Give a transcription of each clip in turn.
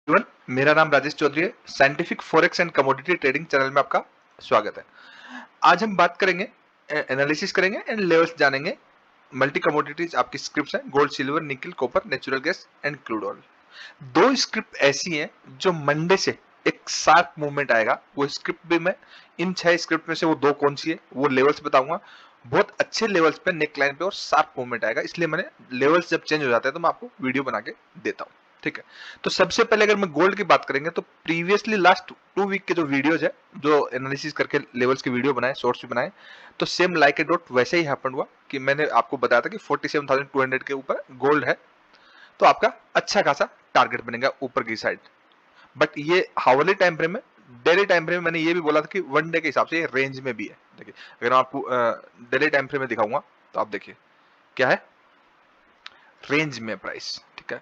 Everyone, मेरा नाम राजेश चौधरी है। Scientific forex and commodity trading channel में आपका स्वागत है। आज हम बात करेंगे, एनालिसिस करेंगे एंड लेवल्स जानेंगे। मल्टी कमोडिटीज आपकी स्क्रिप्ट्स हैं, गोल्ड, सिल्वर, निकल, copper, natural gas and crude oil. दो स्क्रिप्ट ऐसी हैं जो मंडे से एक शार्प मूवमेंट आएगा। वो स्क्रिप्ट भी मैं इन 6 स्क्रिप्ट में से वो दो कौन सी है वो लेवल्स बताऊंगा। बहुत अच्छे लेवल्स पे, नेक लाइन पे और शार्प मूवमेंट आएगा, इसलिए मैंने लेवल्स जब चेंज हो जाते हैं तो मैं आपको वीडियो बना के देता हूँ। ठीक है, तो सबसे पहले अगर मैं गोल्ड की बात करेंगे तो प्रीवियसली लास्ट 2 वीक के जो वीडियोज है, जो एनालिसिस करके लेवल्स के वीडियो बनाए, शॉर्ट्स भी बनाए, तो सेम लाइक ए डॉट वैसे ही हैपन हुआ कि मैंने आपको बताया था कि 47,200 के ऊपर गोल्ड है तो आपका अच्छा खासा टारगेट बनेगा ऊपर की साइड। बट ये हावरली टाइम फ्रेम में, डेली टाइम फ्रेम में मैंने ये भी बोला था कि वन डे के हिसाब से ये रेंज में भी है। देखिए, अगर मैं आपको डेली टाइम फ्रेम में दिखाऊंगा तो आप देखिए क्या है, रेंज में प्राइस। ठीक है,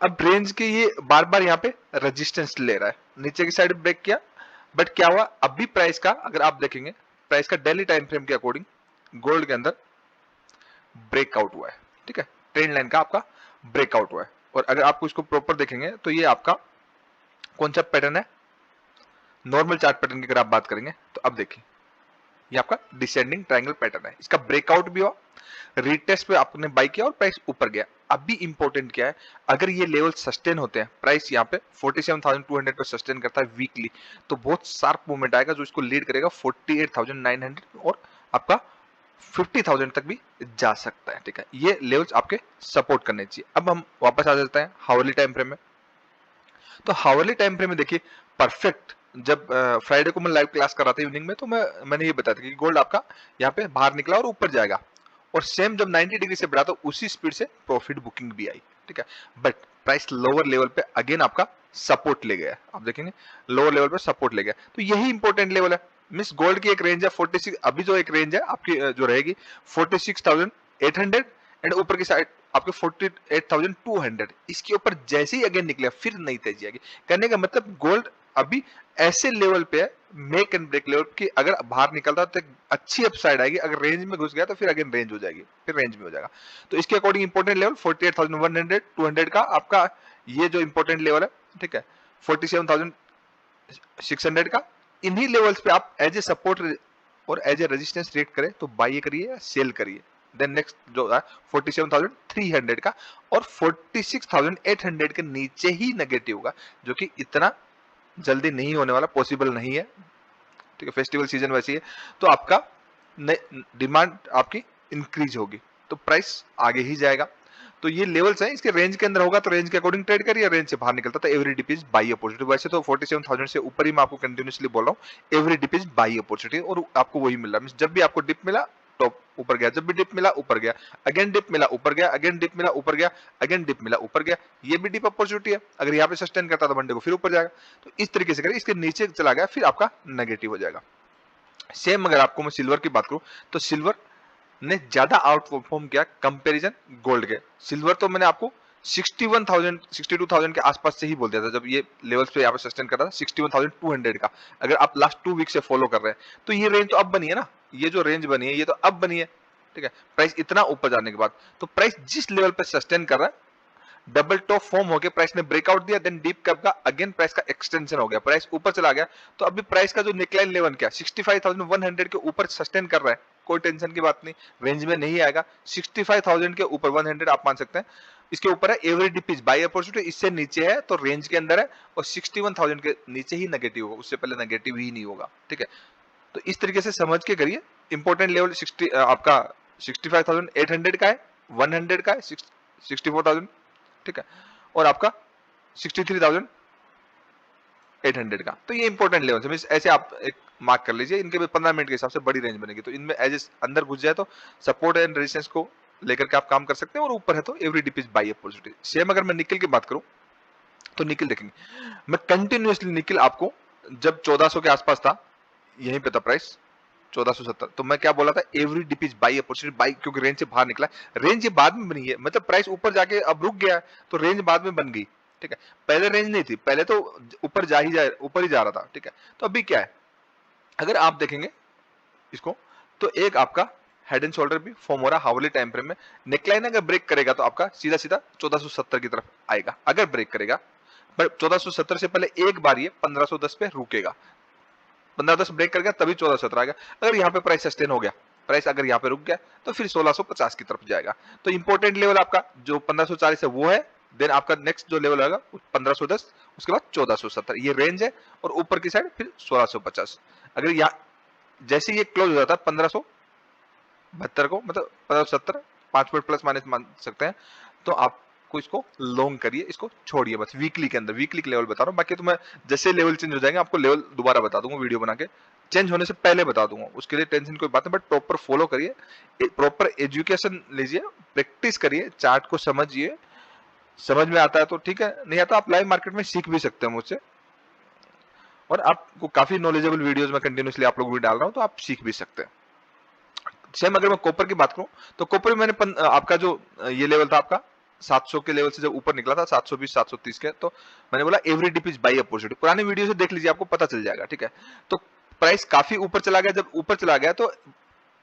अब रेंज के ये बार बार यहाँ पे रेजिस्टेंस ले रहा है, नीचे की साइड ब्रेक किया, बट क्या हुआ अभी प्राइस का, अगर आप देखेंगे प्राइस का डेली टाइम फ्रेम के अकॉर्डिंग गोल्ड के अंदर ब्रेकआउट हुआ है। ठीक है, ट्रेंड लाइन का आपका ब्रेकआउट हुआ है। और अगर आपको इसको प्रॉपर देखेंगे तो ये आपका कौन सा पैटर्न है, नॉर्मल चार्ट पैटर्न की अगर आप बात करेंगे तो अब देखिए ये आपका डिसेंडिंग ट्रायंगल पैटर्न है। इसका ब्रेकआउट भी हुआ, रीटेस्ट पे आपने बाई किया और प्राइस ऊपर गया। अभी इंपॉर्टेंट क्या है, अगर ये लेवल सस्टेन होते हैं, प्राइस यहाँ पे 47,200 पे सस्टेन करता है वीकली, तो बहुत शार्प मूवमेंट आएगा जो इसको लीड करेगा 48,900 और आपका 50,000 तक भी जा सकता है। ठीक है, ये लेवल्स आपके सपोर्ट करने चाहिए। अब हम वापस आ जाते हैं हावरली टाइम फ्रेम में। तो हावरली टाइम फ्रेम में देखिए परफेक्ट, जब फ्राइडे को मैं लाइव क्लास कर रहा था इवनिंग में, तो मैंने ये बताया था कि गोल्ड आपका यहाँ पे बाहर निकला और ऊपर जाएगा, और सेम जब 90 डिग्री से बढ़ा तो उसी स्पीड से प्रॉफिट बुकिंग भी आई। ठीक है, बट प्राइस लोअर लेवल पे अगेन आपका सपोर्ट ले गया। आप देखेंगे लोअर लेवल पे सपोर्ट ले गया, तो यही इंपॉर्टेंट लेवल है। मिस गोल्ड की एक रेंज है 46, अभी जो एक रेंज है आपकी जो रहेगी 46,800 एंड ऊपर की साइड आपके 48,200। इसके ऊपर जैसे ही अगेन निकले फिर नई तेजी आएगी। कहने का मतलब गोल्ड अभी ऐसे लेवल पे है, मेक एंड ब्रेक लेवल की, अगर बाहर निकलता तो अच्छी अपसाइड आएगी, अगर रेंज में घुस गया तो फिर अगेन रेंज हो जाएगी, फिर रेंज में हो जाएगा। तो इसके अकॉर्डिंग इंपॉर्टेंट लेवल 48,100 200 का आपका ये जो इंपॉर्टेंट लेवल है। ठीक है, 47,600 का, इन्हीं लेवल्स पे आप एज ए सपोर्ट और एज ए रेजिस्टेंस रेट करें तो बाई करिए या सेल करिए। देन नेक्स्ट जो है 47,300 का और 46,800 के नीचे ही नेगेटिव होगा, जो कि इतना जल्दी नहीं होने वाला, पॉसिबल नहीं है। ठीक है, फेस्टिवल सीजन वैसी है, तो आपका डिमांड आपकी इंक्रीज होगी तो प्राइस आगे ही जाएगा। तो ये लेवल्स हैं, इसके रेंज के अंदर होगा तो रेंज के अकॉर्डिंग ट्रेड करिए, रेंज से बाहर निकलता तो every dip is buy opportunity. वैसे तो 47,000 से ऊपर ही मैं आपको कंटिन्यूसली बोल रहा हूँ every dip is buy opportunity, और आपको वही मिल रहा है। जब भी आपको डिप मिला टॉप ऊपर गया, जब भी डिप मिला ऊपर गया, अगेन डिप मिला ऊपर गया, अगेन डिप मिला ऊपर गया, अगेन डिप मिला ऊपर गया, ये भी डिप अपॉर्चुनिटी है। अगर यहाँ पे सस्टेन करता तो मंडे को फिर ऊपर जाएगा। तो इस तरीके से करें, इसके नीचे चला गया फिर आपका नेगेटिव हो जाएगा। सेम अगर आपको मैं सिल्वर की बात करूं तो सिल्वर ने ज्यादा आउट परफॉर्म किया कंपैरिजन गोल्ड के। सिल्वर तो मैंने आपको 61,000 62,000 के आसपास से ही बोल दिया था जब ये लेवल्स पे यहाँ पे सस्टेन कर रहा था 61,200 का। अगर आप लास्ट 2 वीक से फॉलो कर रहे हैं तो ये रेंज तो अब बनी है ना, ये जो रेंज बनी है ये तो अब बनी है। ठीक है, प्राइस इतना ऊपर जाने के बाद तो प्राइस जिस लेवल पे सस्टेन कर रहा है, डबल टॉप फॉर्म हो गया, प्राइस ने ब्रेकआउट दिया, देन डीप कप का अगेन प्राइस का एक्सटेंशन हो गया, प्राइस ऊपर चला गया। तो अभी प्राइस का जो निकलाइन लेवल क्या 65,100 के ऊपर सस्टेन कर रहा है, कोई टेंशन की बात नहीं, रेंज में नहीं आएगा। 65,000 के ऊपर 100 आप मान सकते हैं, इसके ऊपर है every dip is buy opportunity, इससे नीचे है तो रेंज के अंदर है, और 61,000 के नीचे ही नेगेटिव होगा, उससे पहले नेगेटिव ही नहीं होगा। ठीक है, तो इस तरीके से समझ के करिए। इंपॉर्टेंट लेवल 60 आपका 65,800 का है, 100 का है, 64,000। ठीक है, और आपका 63,800 का, तो ये इंपॉर्टेंट लेवल है। ऐसे आप एक मार्क कर लीजिए, इनके 15 मिनट के हिसाब से बड़ी रेंज बनेगी, तो इनमें एज अंदर घुस जाए तो सपोर्ट एंड रेजिस्टेंस को लेकर के आप काम कर सकते हैं, और ऊपर है तो every dip is buy opportunity. Same अगर मैं निकल की बात करूं तो निकल देखेंगे, मैं कंटिन्यूअसली निकल आपको जब 1400 के आसपास था, यहीं पे था प्राइस 1470, तो मैं क्या बोला था, every dip is buy opportunity, buy, क्योंकि रेंज से बाहर निकला। रेंज ये बाद में बनी है, मतलब प्राइस ऊपर जाके अब रुक गया है तो रेंज बाद में बन गई। ठीक है, पहले रेंज नहीं थी, पहले तो ऊपर ही जा रहा था। ठीक है, तो अभी क्या है, अगर आप देखेंगे इसको तो एक आपका हेड एंड शोल्डर भी फॉर्म हो रहा है हावरली टाइम फ्रेम में। नेकलाइन अगर ब्रेक करेगा तो आपका सीधा सीधा 1470 की तरफ आएगा, अगर ब्रेक करेगा। बट 1470 से पहले एक बार ये 1510 पे रुकेगा, 1510 ब्रेक कर गया तभी 1470 आएगा। अगर यहाँ पे प्राइस सस्टेन हो गया, प्राइस अगर यहाँ पे रुक गया तो फिर 1650 की तरफ जाएगा। तो इंपॉर्टेंट लेवल आपका जो 1540 है वो है, देन आपका नेक्स्ट जो लेवल आएगा 1510, उसके बाद 1470, ये रेंज है। और ऊपर की साइड फिर 1650। अगर यहाँ जैसे ये क्लोज हो जाता है 1572 को, मतलब 1570, 5 मिनट प्लस माइनस मान सकते हैं, तो आपको इसको लॉन्ग करिए, इसको छोड़िए बस वीकली के अंदर। वीकली के लेवल बता रहा हूँ, बाकी तो मैं जैसे लेवल चेंज हो जाएंगे आपको लेवल दोबारा बता दूंगा, वीडियो बना के चेंज होने से पहले बता दूंगा, उसके लिए टेंशन कोई बात नहीं। बट प्रॉपर फॉलो करिए, प्रॉपर एजुकेशन लीजिए, प्रैक्टिस करिए, चार्ट को समझिए, समझ में आता है तो ठीक है, नहीं आता आप लाइव मार्केट में सीख भी सकते हैं मुझसे। और आपको काफी नॉलेजेबल वीडियोस में कंटिन्यूसली आप लोग भी डाल रहा हूँ, तो आप सीख भी सकते हैं। सेम अगर मैं कॉपर की बात करूं तो कॉपर में मैंने आपका जो ये लेवल था आपका 700 के लेवल से जब ऊपर निकला था 720 730 के, तो मैंने बोला every dip is buy opportunity. पुरानी वीडियो से देख लीजिए, आपको पता चल जाएगा, ठीक है। तो प्राइस काफी ऊपर चला गया, जब ऊपर चला गया तो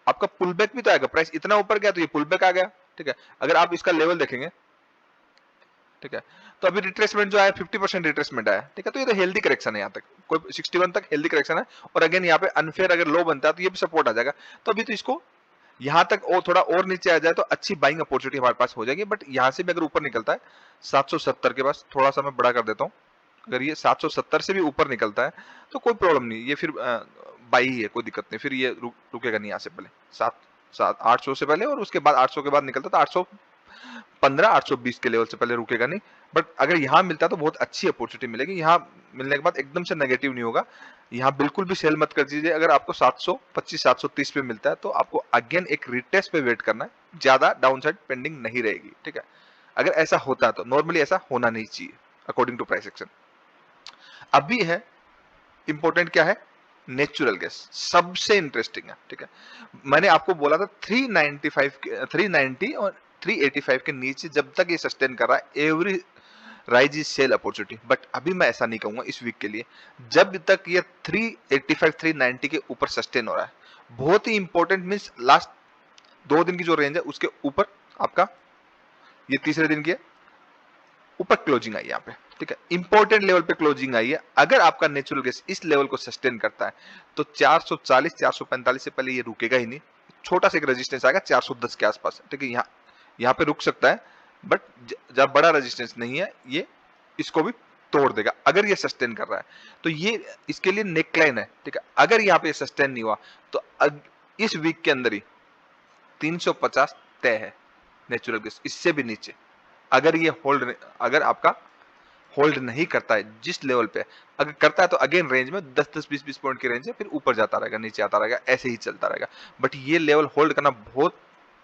आपका पुल बैक भी तो आएगा, प्राइस इतना ऊपर गया तो ये पुल बैक आ गया, ठीक है। अगर आप इसका लेवल देखेंगे, ठीक है, तो अभी रिट्रेसमेंट जो आया 50% रिट्रेसमेंट आया, ठीक है। तो ये तो हेल्दी करेक्शन है, यहाँ तक कोई 61 तक हेल्दी करेक्शन है। और अगेन यहाँ पे अनफेयर अगर लो बनता है तो ये भी सपोर्ट आ जाएगा। तो अभी तो इसको यहां तक और थोड़ा और नीचे आ जाए तो अच्छी बाइंग अपॉर्चुनिटी हमारे पास हो जाएगी। बट यहां से भी अगर ऊपर निकलता है 770 के पास, थोड़ा सा मैं बड़ा कर देता हूं, अगर ये 770 से भी ऊपर निकलता है तो कोई प्रॉब्लम नहीं, ये फिर बाई ही है, कोई दिक्कत नहीं, फिर ये रुकेगा नहीं यहाँ से पहले 800 से पहले, और उसके बाद 800 के बाद निकलता तो 815 820 के लेवल से पहले रुकेगा नहीं। बट अगर यहाँ मिलता है तो बहुत अच्छी अपॉर्चुनिटी मिलेगी, यहाँ मिलने के बाद एकदम से नेगेटिव नहीं होगा। यहाँ बिल्कुल भी सेल मत कर दीजिए। अगर आपको 725 730 पे मिलता है तो आपको अगेन एक रिटेस्ट पे वेट करना है, ज्यादा डाउनसाइड पेंडिंग नहीं रहेगी, ठीक है। अगर ऐसा होता है तो नॉर्मली ऐसा होना नहीं चाहिए अकॉर्डिंग टू प्राइस एक्शन। अभी है इंपॉर्टेंट क्या है, नेचुरल गैस सबसे इंटरेस्टिंग है, ठीक है। मैंने आपको बोला था 390 और 385 के नीचे जब तक ये सस्टेन कर रहा है every rise is sell opportunity. But अभी मैं ऐसा नहीं कहूंगा इस वीक के लिए, जब तक ये 385 390 के ऊपर सस्टेन हो रहा है, बहुत ही इंपॉर्टेंट मींस लास्ट 2 दिन की जो रेंज है उसके ऊपर आपका ये तीसरे दिन की ऊपर क्लोजिंग आई यहाँ पे, ठीक है। इंपॉर्टेंट लेवल पे क्लोजिंग आई है। अगर आपका नेचुरल गैस इस लेवल को सस्टेन करता है तो 440 445 से पहले ये रुकेगा ही नहीं, छोटा सा एक रेजिस्टेंस आएगा 410 के आसपास, ठीक है। यहाँ पे रुक सकता है, बट जब बड़ा रेजिस्टेंस नहीं है ये इसको भी तोड़ देगा अगर ये सस्टेन कर रहा है। तो ये इसके लिए नेकलाइन है, ठीक है। अगर यहाँ पे सस्टेन नहीं हुआ तो इस वीक के अंदर ही 350 तय है नेचुरल गैस, इससे भी नीचे अगर ये होल्ड, अगर आपका होल्ड नहीं करता है जिस लेवल पे, अगर करता है तो अगेन रेंज में 10-10 20-20 पॉइंट की रेंज है, फिर ऊपर जाता रहेगा नीचे आता रहेगा, ऐसे ही चलता रहेगा। बट ये लेवल होल्ड करना बहुत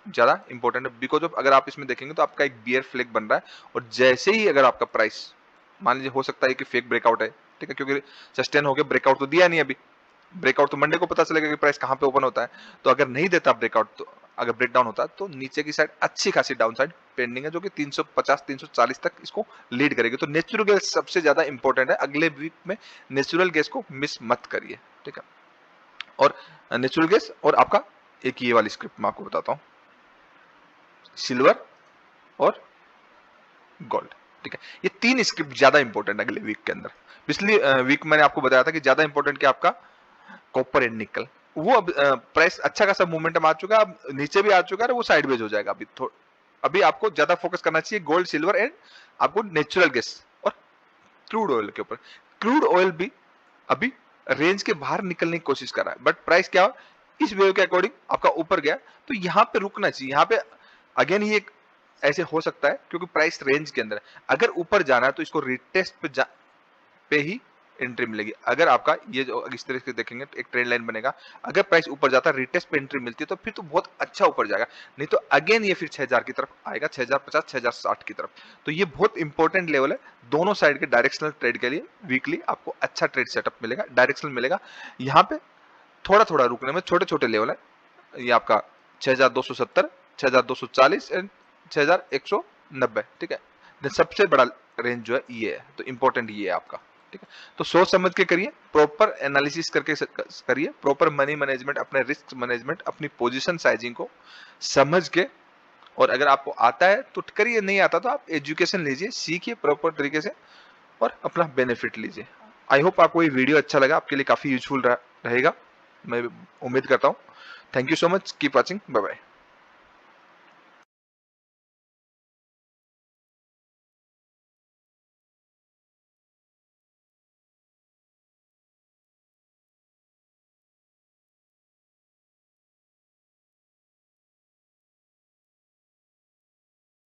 ज्यादा इंपॉर्टेंट है, बिकॉज ऑफ अगर आप इसमें देखेंगे तो आपका एक बियर फ्लैग बन रहा है, और जैसे ही अगर आपका प्राइस मान लीजिए हो सकता है कि फेक ब्रेकआउट है, ठीक है, क्योंकि सस्टेन हो गया, ब्रेकआउट तो दिया नहीं अभी, ब्रेकआउट तो मंडे को पता चलेगा कि प्राइस कहां पे ओपन होता है। तो अगर नहीं देता ब्रेकआउट, तो अगर ब्रेक डाउन होता है तो नीचे की साइड अच्छी खासी डाउन साइड पेंडिंग है, जो कि 350 340 तक इसको लीड करेगी। तो नेचुरल गैस सबसे ज्यादा इंपॉर्टेंट है, अगले वीक में नेचुरल गैस को मिस मत करिए, ठीक है। और नेचुरल गैस और आपका एक ये वाली स्क्रिप्ट मैं आपको बताता हूं, सिल्वर और गोल्ड, ठीक है। ये 3 स्क्रिप्ट ज्यादा इंपॉर्टेंट अगले वीक के अंदर। पिछली वीक मैंने आपको बताया था कि ज्यादा इंपॉर्टेंट क्या आपका कॉपर एंड निकल, वो अब प्राइस अच्छा खासा मोमेंटम आ चुका है, अब नीचे भी आ चुका है, वो साइडवेज हो जाएगा। अभी आपको ज्यादा फोकस करना चाहिए गोल्ड सिल्वर एंड आपको नेचुरल गैस और क्रूड ऑयल के ऊपर। क्रूड ऑयल भी अभी रेंज के बाहर निकलने की कोशिश कर रहा है, बट प्राइस क्या इस वेव के अकॉर्डिंग आपका ऊपर गया, तो यहाँ पे रुकना चाहिए। यहाँ पे अगेन ये ऐसे हो सकता है क्योंकि प्राइस रेंज के अंदर है, अगर ऊपर जाना है तो इसको रिटेस्ट पे ही एंट्री मिलेगी। अगर आपका ये जो इस तरह से देखेंगे तो एक ट्रेंड लाइन बनेगा, अगर प्राइस ऊपर जाता है रिटेस्ट पे एंट्री मिलती है तो फिर तो बहुत अच्छा ऊपर जाएगा, नहीं तो अगेन ये फिर 6000 की तरफ आएगा, 6050 6060 की तरफ। तो ये बहुत इंपॉर्टेंट लेवल है दोनों साइड के डायरेक्शनल ट्रेड के लिए। वीकली आपको अच्छा ट्रेड सेटअप मिलेगा, डायरेक्शनल मिलेगा। यहाँ पे थोड़ा थोड़ा रुकने में छोटे छोटे लेवल है, ये आपका 6270 6240 एंड 6190, ठीक है। सबसे बड़ा रेंज जो है ये है, तो इंपॉर्टेंट ये है आपका, ठीक है। तो सोच समझ के करिए, प्रॉपर एनालिसिस करके करिए, प्रॉपर मनी मैनेजमेंट, अपने रिस्क मैनेजमेंट, अपनी पोजीशन साइजिंग को समझ के। और अगर आपको आता है तो करिए, नहीं आता तो आप एजुकेशन लीजिए, सीखिए प्रॉपर तरीके से, और अपना बेनिफिट लीजिए। आई होप आपको ये वीडियो अच्छा लगा, आपके लिए काफी यूजफुल रहेगा, मैं उम्मीद करता हूँ। Thank you so much, keep watching, bye bye.